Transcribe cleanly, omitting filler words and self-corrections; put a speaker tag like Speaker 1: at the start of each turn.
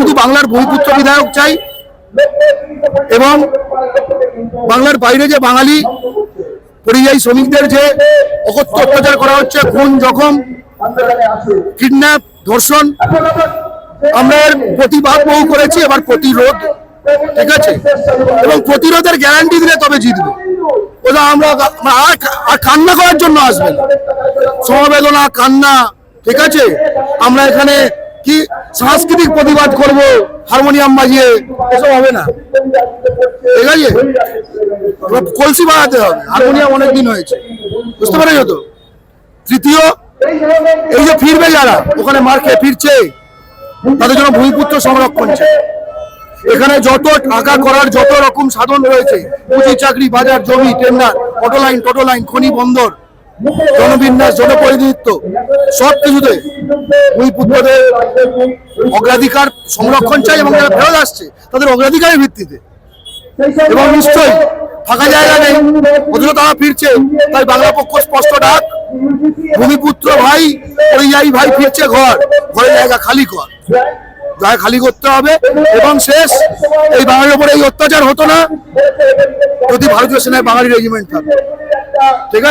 Speaker 1: শুধু বাংলার ভূমিপুত্র বিধায়ক চাই এবং বাংলার বাইরে যে বাঙালি পরিযায়ী শ্রমিকদের যে অকথ্য অত্যাচার করা হচ্ছে, খুন জখম কিডন্যাপ ধর্ষণ, আমরা এর প্রতিবাদ বহু করেছি, এবার প্রতিরোধ, ঠিক আছে, এবং প্রতিরোধের গ্যারান্টি দিলে তবে জিতবে। ওটা আমরা আর কান্না করার জন্য আসবেন, সমবেদনা কান্না, ঠিক আছে, আমরা এখানে কি সাংস্কৃতিক প্রতিবাদ করব হারমোনিয়াম বাজিয়ে, এসব হবে না, ঠিক আছে, কলসি বাজাতে হবে, হারমোনিয়াম অনেকদিন হয়েছে, বুঝতে পেরেছো তো। তৃতীয়, এই যে ফিরবে যারা ওখানে মার খেয়ে ফিরছে, তাদের জন্য ভূমিপুত্র সংরক্ষণ চাই। এখানে যত টাকা করার যত রকম সাধন রয়েছে, পুঁজি চাকরি, বাজার, জমি, টেন্ডার, টোটো লাইন, খনি, বন্দর, জনবিন্যাস, জনপ্রতিনিধিত্ব, সব কিছুতে ভূমিপুত্রদের অগ্রাধিকার সংরক্ষণ চাই এবং যারা ফেরত আসছে তাদের অগ্রাধিকারের ভিত্তিতে। এবং নিশ্চয়ই ফাঁকা জায়গা নেই, অথচ তারা ফিরছে, তাই বাংলা পক্ষ স্পষ্ট ডাক, ভূমিপুত্র ভাই, পরিযায়ী ভাই ফিরছে, ঘরে জায়গা খালি কর, জায়গা খালি করতে হবে। এবং শেষ, এই বাঙালির উপরে এই অত্যাচার হতো না যদি ভারতীয় সেনায় বাঙালি রেজিমেন্ট থাকে, ঠিক আছে।